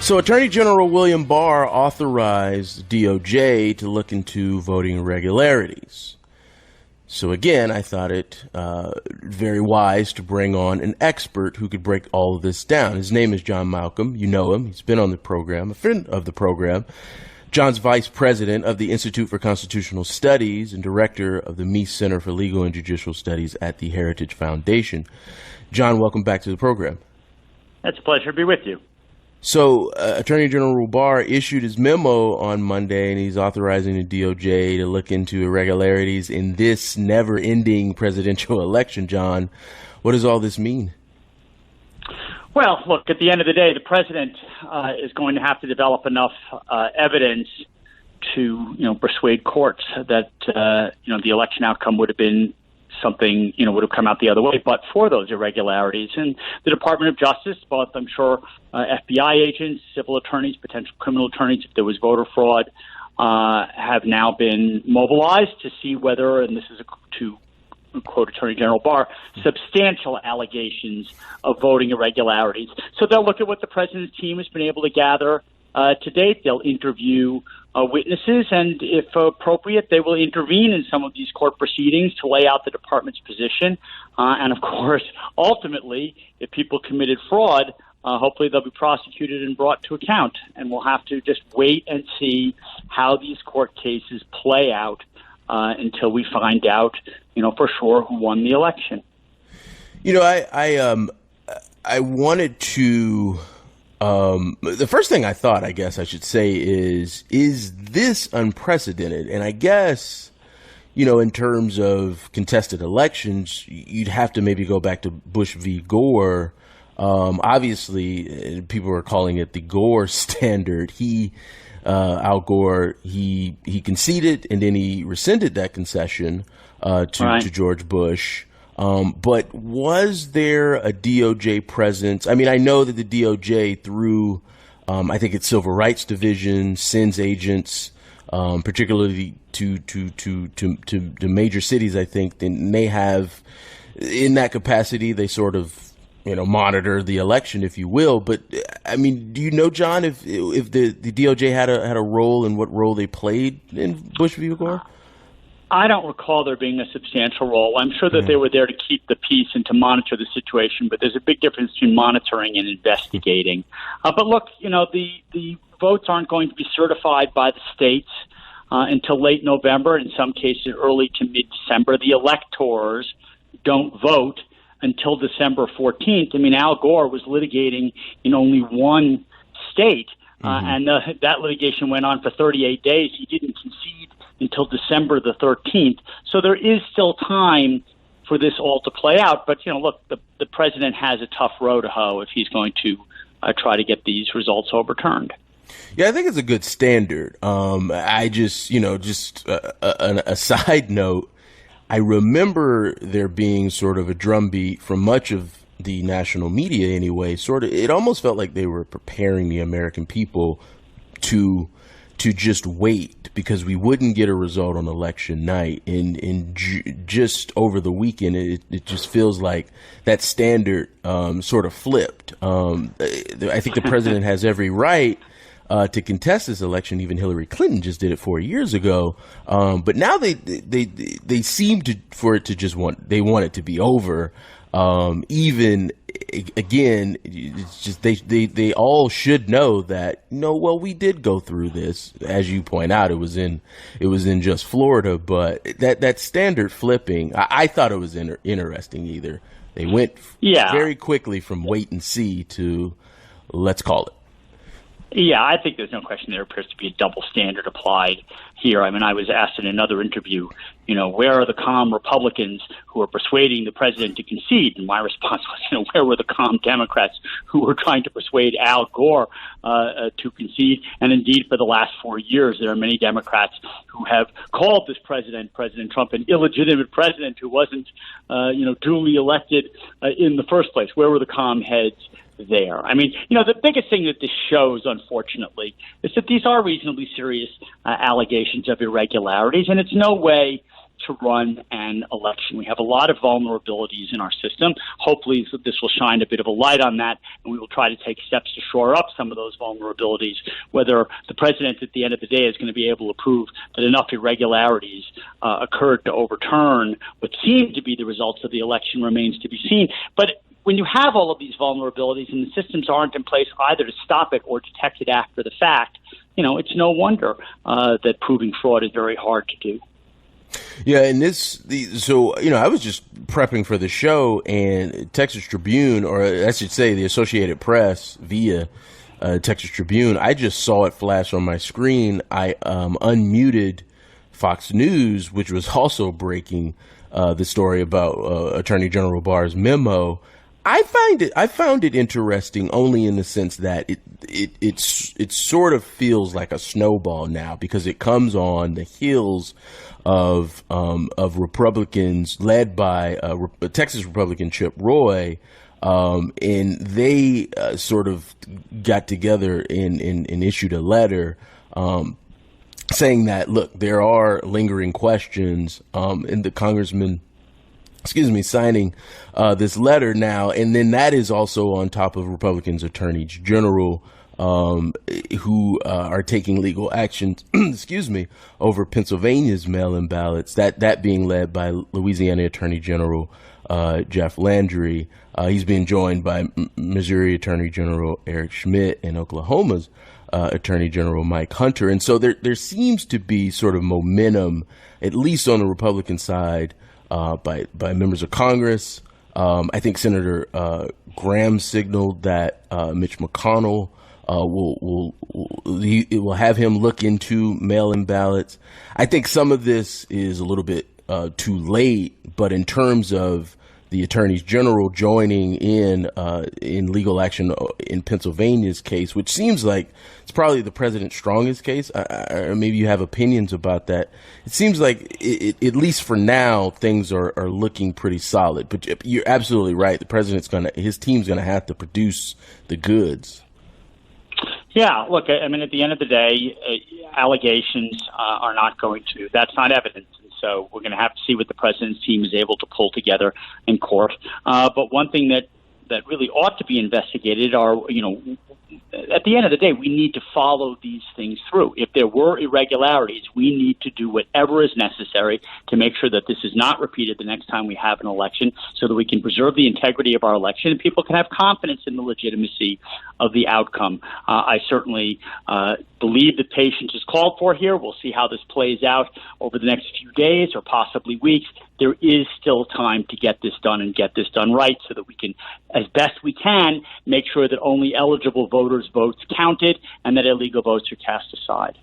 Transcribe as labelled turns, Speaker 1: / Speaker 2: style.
Speaker 1: So Attorney General William Barr authorized DOJ to look into voting irregularities. So again, I thought it very wise to bring on an expert who could break all of this down. His name is John Malcolm. You know him. He's been on the program, a friend of the program. John's vice president of the Institute for Constitutional Studies and director of the Meese Center for Legal and Judicial Studies at the Heritage Foundation. John, welcome back to the program.
Speaker 2: It's a pleasure to be with you.
Speaker 1: So Attorney General Barr issued his memo on Monday, and he's authorizing the DOJ to look into irregularities in this never-ending presidential election. John, what does all this mean?
Speaker 2: Well, look, at the end of the day, the president is going to have to develop enough evidence to, persuade courts that, the election outcome would have been something, would have come out the other way, but for those irregularities. And the Department of Justice, both, I'm sure, FBI agents, civil attorneys, potential criminal attorneys, if there was voter fraud, have now been mobilized to see whether, and this is to quote Attorney General Barr, substantial allegations of voting irregularities. So they'll look at what the president's team has been able to gather to date. They'll interview witnesses, and if appropriate, they will intervene in some of these court proceedings to lay out the department's position. And of course, ultimately, if people committed fraud, hopefully they'll be prosecuted and brought to account. And we'll have to just wait and see how these court cases play out until we find out, for sure who won the election.
Speaker 1: I wanted to. The first thing I thought, I guess I should say, is this unprecedented? And I guess, in terms of contested elections, you'd have to maybe go back to Bush v. Gore. Obviously, people are calling it the Gore standard. Al Gore, he conceded and then he rescinded that concession to George Bush. But was there a DOJ presence? I mean, I know that the DOJ, through I think its Civil Rights Division, sends agents, particularly to major cities. I think, and they have, in that capacity, they sort of monitor the election, if you will. But I mean, do you know, John, if the DOJ had a role and what role they played in Bush v. Gore?
Speaker 2: I don't recall there being a substantial role. I'm sure that they were there to keep the peace and to monitor the situation, but there's a big difference between monitoring and investigating. But look, the votes aren't going to be certified by the states until late November, in some cases early to mid-December. The electors don't vote until December 14th. I mean, Al Gore was litigating in only one state, and that litigation went on for 38 days. He didn't concede until December the 13th. So there is still time for this all to play out. But, look, the president has a tough row to hoe if he's going to try to get these results overturned.
Speaker 1: Yeah, I think it's a good standard. I just, a side note, I remember there being sort of a drumbeat from much of the national media anyway. It almost felt like they were preparing the American people to just wait because we wouldn't get a result on election night. And just over the weekend, it just feels like that standard sort of flipped. I think the president has every right to contest this election. Even Hillary Clinton just did it 4 years ago. But now they seem to want it to be over. Even again, it's just they all should know that we did go through this. As you point out, it was in just Florida, but that standard flipping, I thought it was interesting. Either they went very quickly from wait and see to let's call it.
Speaker 2: Yeah, I think there's no question there appears to be a double standard applied here. I mean, I was asked in another interview, where are the calm Republicans who are persuading the president to concede? And my response was, where were the calm Democrats who were trying to persuade Al Gore to concede? And indeed, for the last 4 years, there are many Democrats who have called this President Trump, an illegitimate president who wasn't, duly elected in the first place. Where were the calm heads there? I mean, the biggest thing that this shows, unfortunately, is that these are reasonably serious allegations of irregularities, and it's no way to run an election. We have a lot of vulnerabilities in our system. Hopefully this will shine a bit of a light on that, and we will try to take steps to shore up some of those vulnerabilities. Whether the president at the end of the day is going to be able to prove that enough irregularities occurred to overturn what seemed to be the results of the election remains to be seen. But when you have all of these vulnerabilities and the systems aren't in place either to stop it or detect it after the fact, it's no wonder that proving fraud is very hard to do.
Speaker 1: Yeah, and I was just prepping for the show, and Texas Tribune, or I should say the Associated Press via Texas Tribune, I just saw it flash on my screen. I unmuted Fox News, which was also breaking the story about Attorney General Barr's memo. I found it interesting only in the sense that it sort of feels like a snowball now, because it comes on the heels of Republicans led by Texas Republican Chip Roy, and they sort of got together and issued a letter saying that, look, there are lingering questions, and the congressman signing this letter now. And then that is also on top of Republicans attorneys general who are taking legal actions, over Pennsylvania's mail-in ballots, that being led by Louisiana Attorney General Jeff Landry. He's being joined by Missouri Attorney General Eric Schmidt and Oklahoma's Attorney General Mike Hunter. And so there seems to be sort of momentum, at least on the Republican side, by members of Congress. I think Senator Graham signaled that Mitch McConnell will have him look into mail-in ballots. I think some of this is a little bit too late, but in terms of the attorneys general joining in legal action in Pennsylvania's case, which seems like it's probably the president's strongest case. Or maybe you have opinions about that. It seems like, at least for now, things are looking pretty solid. But you're absolutely right. The president's his team's gonna have to produce the goods.
Speaker 2: Yeah, look, I mean, at the end of the day, allegations are not going to. That's not evidence. So we're going to have to see what the president's team is able to pull together in court. But one thing that really ought to be investigated are, at the end of the day, we need to follow these things through. If there were irregularities, we need to do whatever is necessary to make sure that this is not repeated the next time we have an election, so that we can preserve the integrity of our election and people can have confidence in the legitimacy of the outcome. I certainly believe that patience is called for here. We'll see how this plays out over the next few days or possibly weeks. There is still time to get this done and get this done right, so that we can, as best we can, make sure that only eligible voters' votes counted and that illegal votes are cast aside.